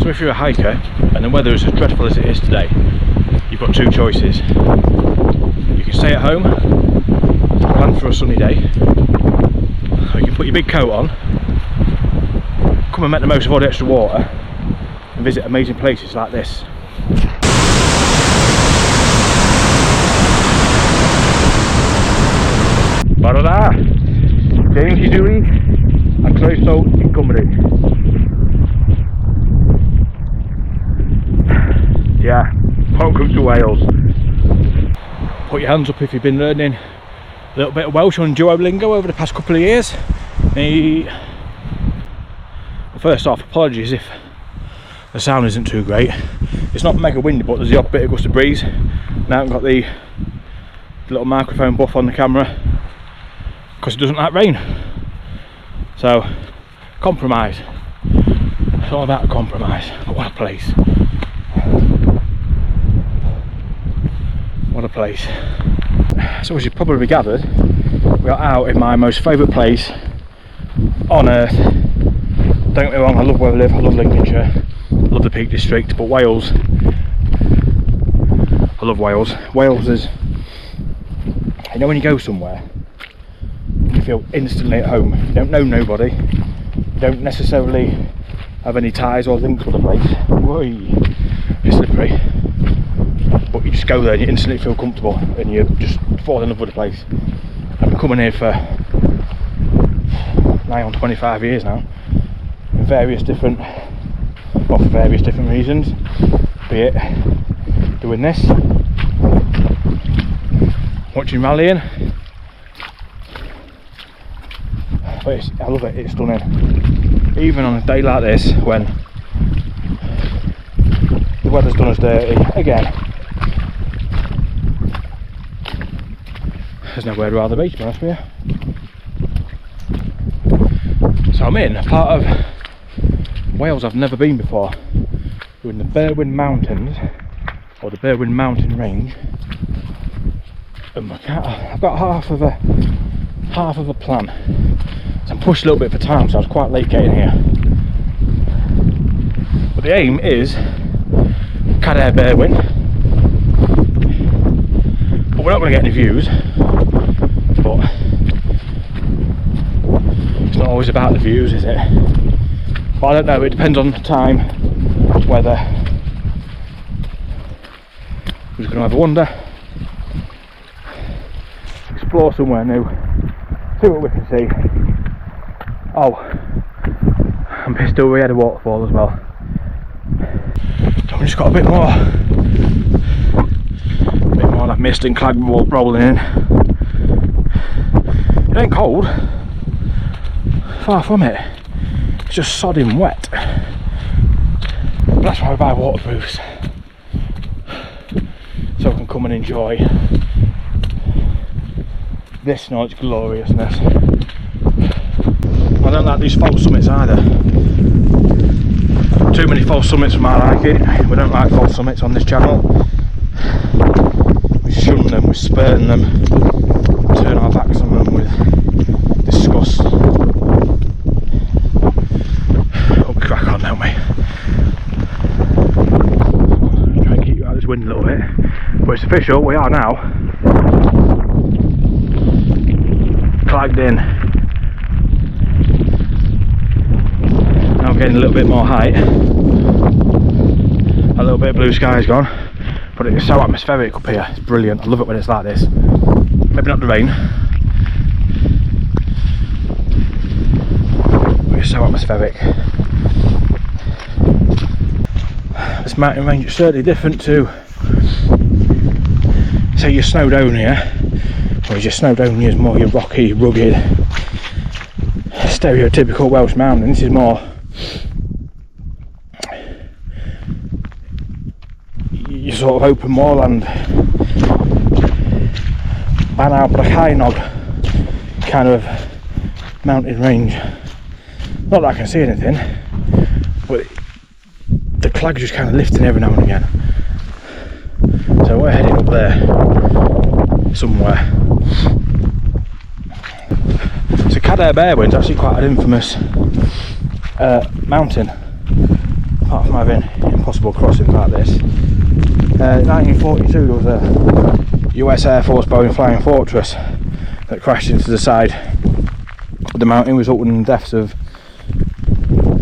So if you're a hiker and the weather is as dreadful as it is today, you've got two choices. You can stay at home, plan for a sunny day, or you can put your big coat on, come and make the most of all the extra water and visit amazing places like this. Barada, James Julie, and Croeso in Cymru. Yeah, welcome to Wales. Put your hands up if you've been learning a little bit of Welsh on Duolingo over the past couple of years. Well, first off, apologies if the sound isn't too great. It's not mega windy, but there's the odd bit of gust of breeze. And I haven't got the little microphone buff on the camera because it doesn't like rain. So, compromise. It's all about a compromise. But what a place. What a place. So as you've probably gathered, we are out in my most favourite place on earth. Don't get me wrong, I love where we live, I love Lincolnshire, I love the Peak District, but Wales, I love Wales. Wales is, you know when you go somewhere, you feel instantly at home. You don't know nobody, you don't necessarily have any ties or links with the place. Whoa, it's slippery. But you just go there and you instantly feel comfortable and you just fall in love with the place. I've been coming here for nigh on 25 years now, in various different, well, for various different reasons, be it doing this, watching rallying, but I love it, it's stunning. Even on a day like this when the weather's done us dirty again. There's nowhere to rather be, to be honest with you. So I'm in a part of Wales I've never been before. We're in the Berwyn Mountains, or the Berwyn Mountain Range. And I've got half of a plan. So I'm pushed a little bit for time, so I was quite late getting here. But the aim is Cadair Berwyn. But we're not going to get any views. But it's not always about the views, is it? But I don't know, it depends on the time, weather. We're just going to have a wander, explore somewhere new, see what we can see. Oh, I'm pissed over we had a waterfall as well. So we just got a bit more of that mist and clag rolling in. It ain't cold, far from it, it's just sodding wet. But that's why we buy waterproofs, so we can come and enjoy this in all its gloriousness. I don't like these false summits either. Too many false summits for my liking. We don't like false summits on this channel. We shun them, we spurn them, turn our backs on them with disgust. Hope we crack on, don't we? Try and keep you out of this wind a little bit. But it's official, we are now clagged in. Now I'm getting a little bit more height. A little bit of blue sky's gone. But it's so atmospheric up here, it's brilliant. I love it when it's like this. Maybe not the rain, but it's so atmospheric. This mountain range is certainly different to, say, your Snowdonia. Whereas your Snowdonia is more your rocky, rugged, stereotypical Welsh mountain. This is more your sort of open moorland, Banal Brachainog kind of mountain range. Not that I can see anything, but the clag's just kind of lifting every now and again. So we're heading up there somewhere. So Cadair Berwyn's actually quite an infamous mountain, apart from having impossible crossings like this. 1942 there was a US Air Force Boeing Flying Fortress that crashed into the side of the mountain, resulting in the deaths of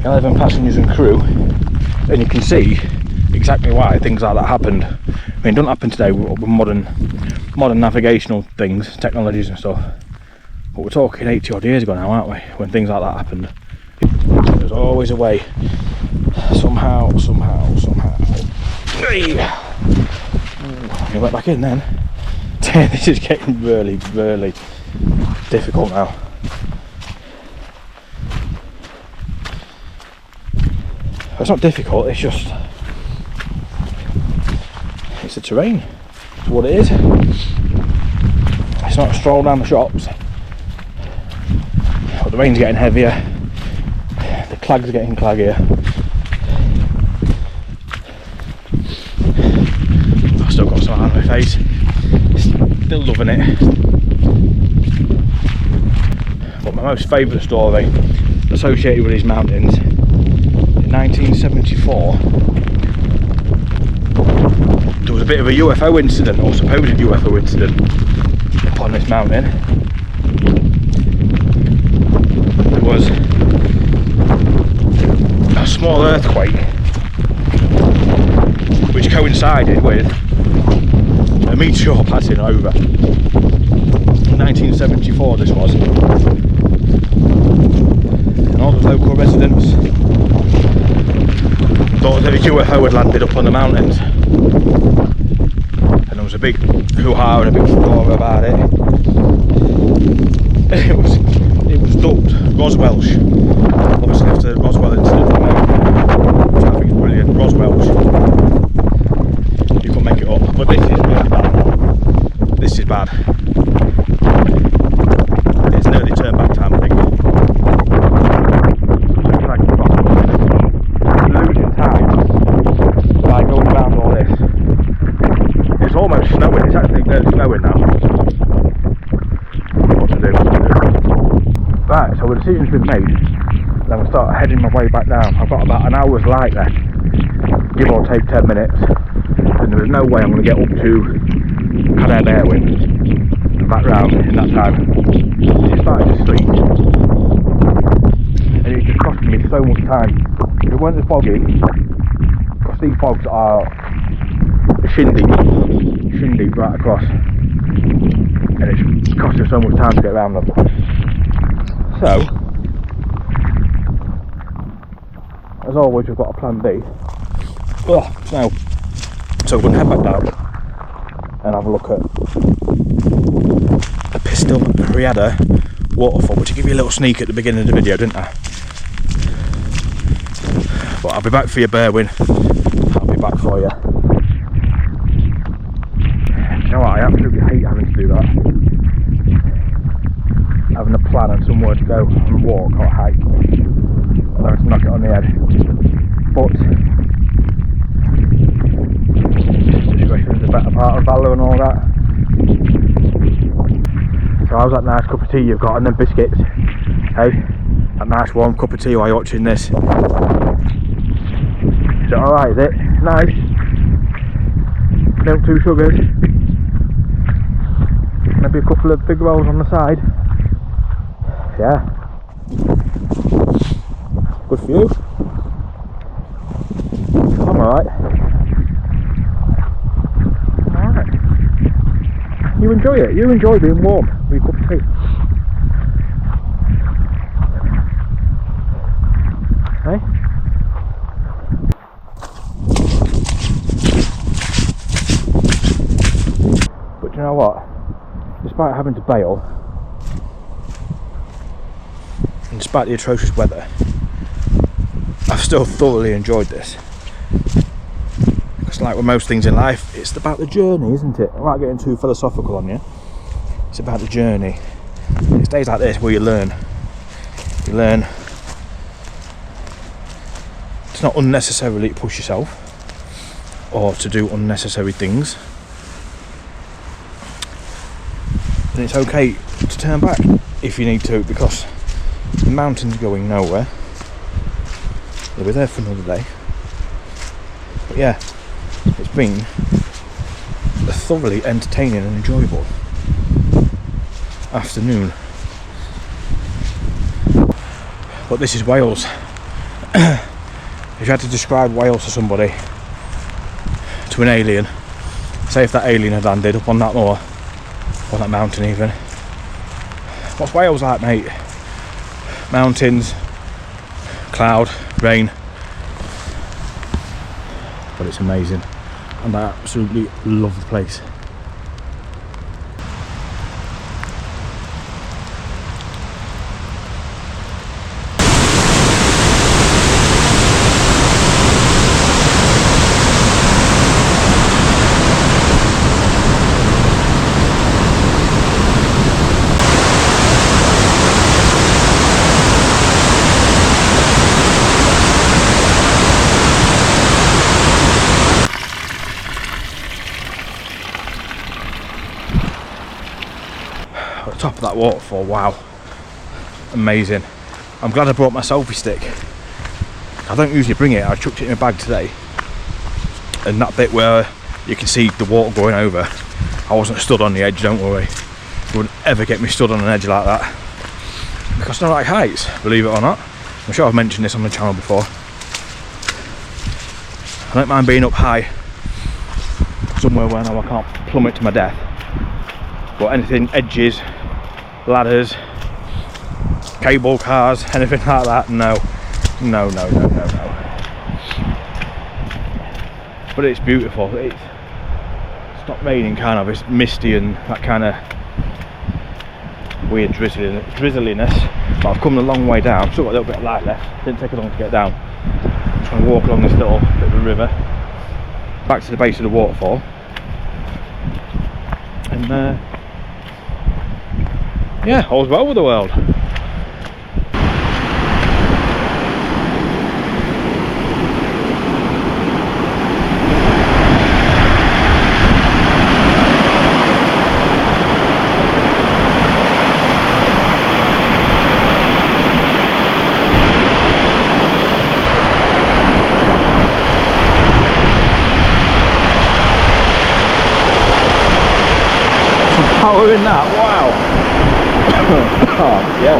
11 passengers and crew. And you can see exactly why things like that happened. I mean, it doesn't happen today with modern navigational things, technologies and stuff, but we're talking 80 odd years ago now, aren't we, when things like that happened. There's always a way, somehow. Hey. You went back in then. This is getting really difficult now. It's not difficult, it's just, it's the terrain. It's what it is. It's not a stroll down the shops. But the rain's getting heavier. The clag's getting claggier. I've still got some on my face. Still loving it. But my most favourite story associated with these mountains, in 1974 there was a bit of a UFO incident, or supposed UFO incident, upon this mountain. There was a small earthquake which coincided with a meteor passing over. In 1974 this was. And all the local residents thought that a UFO had landed up on the mountains. And there was a big hoo-ha and a big furore about it. It was dubbed Roswelsh. Obviously after the Roswell incident, which I think is brilliant. Roswelsh. You couldn't make it up. But this is really bad. This is bad. It's nearly turned back time, I think. Losing time by going around all this. It's almost snowing. It's actually snowing now. What to do? Right, so the decision's been made. Then we'll start heading my way back down. I've got about an hour's light left, give or take 10 minutes. And there is no way I'm going to get up to Berwyn and back round in that time. It started to sleep, and it's just costing me so much time. If it weren't as foggy, because these fogs are shin deep right across, and it's costing so much time to get around them. So, as always, we've got a plan B. Oh, snow. So we're going to head back down and have a look at the Pistol Riada waterfall, which I gave you a little sneak at the beginning of the video, didn't I? But I'll be back for you, Berwyn. I'll be back for you. You know what, I absolutely hate having to do that. Having a plan and somewhere to go and walk or hike. I'll have to knock it on the head. But discretion is the better part of valour and all that. So how's that nice cup of tea you've got and them biscuits? Hey, that nice warm cup of tea while you're watching this. Is it alright, is it? Nice. No 2 sugars. Maybe a couple of big rolls on the side. Yeah. Good for you. I'm alright. Alright. You enjoy it. You enjoy being warm with your cup of tea. Hey? But you know what? Despite having to bail, and despite the atrocious weather, I've still thoroughly enjoyed this. Because like with most things in life, it's about the journey, isn't it? I'm not getting too philosophical on you. It's about the journey. It's days like this where you learn. You learn to not unnecessarily push yourself or to do unnecessary things. And it's okay to turn back if you need to, because the mountain's going nowhere. You'll be there for another day. But yeah, it's been a thoroughly entertaining and enjoyable afternoon. But this is Wales. If you had to describe Wales to somebody, to an alien, say if that alien had landed up on that moor, or that mountain even, what's Wales like, mate? Mountains, cloud, rain, but it's amazing, and I absolutely love the place. At the top of that waterfall, wow, amazing. I'm glad I brought my selfie stick. I don't usually bring it, I chucked it in my bag today, and that bit where you can see the water going over, I wasn't stood on the edge, don't worry. You wouldn't ever get me stood on an edge like that, because I don't like heights, believe it or not. I'm sure I've mentioned this on the channel before. I don't mind being up high somewhere where now I can't plummet to my death, but anything edges, ladders, cable cars, anything like that, no. But it's beautiful. It's not raining, kind of. It's misty and that kind of weird drizzliness. But I've come a long way down. Still got a little bit of light left. Didn't take long to get down. I'm trying to walk along this little bit of a river back to the base of the waterfall, and yeah, all's well with the world. Some power in that, wow. Oh, yeah.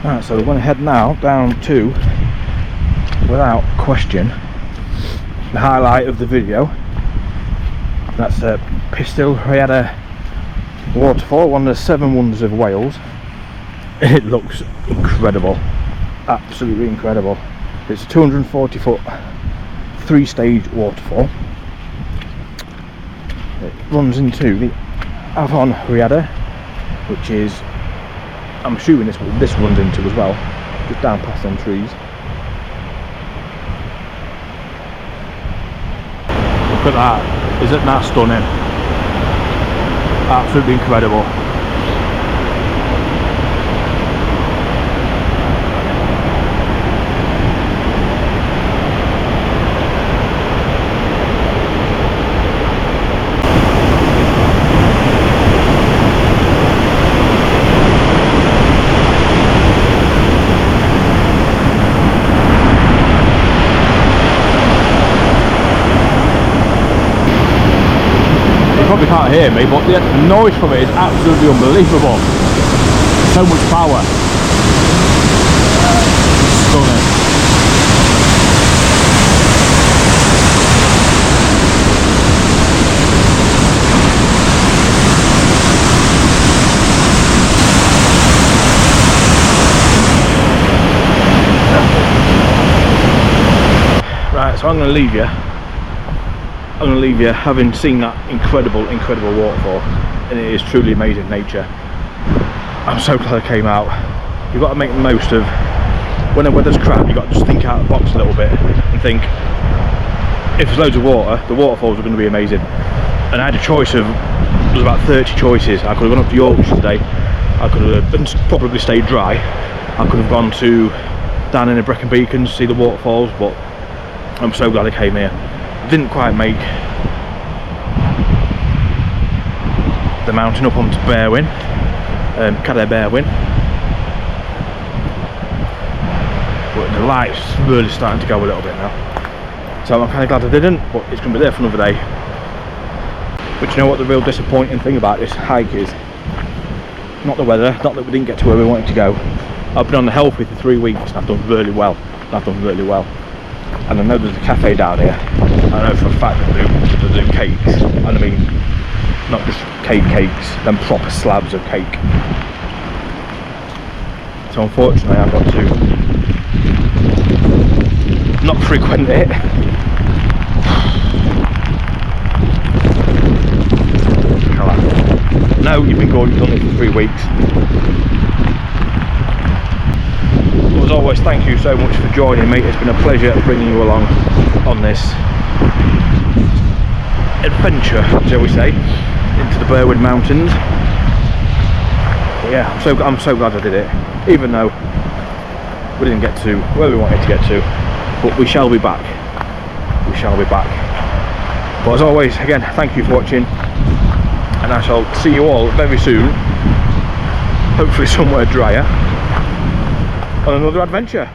Right, so we're going to head now down to, without question, the highlight of the video. That's Pistol Rhaeadr waterfall, one of the 7 wonders of Wales. It looks incredible, absolutely incredible. It's a 240 foot 3-stage waterfall. It runs into the Afon Rhaeadr, which is, I'm assuming this runs into as well, just down past them trees. Look at that, isn't that stunning? Absolutely incredible. Probably can't hear me, but the noise from it is absolutely unbelievable. So much power. Stunning. Right, so I'm going to leave you. I'm going to leave you having seen that incredible waterfall, and it is truly amazing nature. I'm so glad I came out. You've got to make the most of when the weather's crap. You've got to just think out of the box a little bit and think, if there's loads of water, the waterfalls are going to be amazing. And I had a choice of, there was about 30 choices. I could have gone up to Yorkshire today, I could have probably stayed dry, I could have gone to down in the Brecon Beacons to see the waterfalls, but I'm so glad I came here. Didn't quite make the mountain up onto Berwyn, Berwyn, but the light's really starting to go a little bit now, so I'm kind of glad I didn't, but it's going to be there for another day. But you know what the real disappointing thing about this hike is? Not the weather, not that we didn't get to where we wanted to go. I've been on the healthy for 3 weeks and I've done really well. And I know there's a cafe down here. I know for a fact that they do cakes, and I mean not just cakes, then proper slabs of cake. So unfortunately I've got to not frequent it. No, you've been going, you've done it for 3 weeks. As always, thank you so much for joining me. It's been a pleasure bringing you along on this adventure, shall we say, into the Berwyn Mountains. But yeah, I'm so glad I did it, even though we didn't get to where we wanted to get to. But we shall be back. But as always, again, thank you for watching, and I shall see you all very soon, hopefully somewhere drier, on another adventure.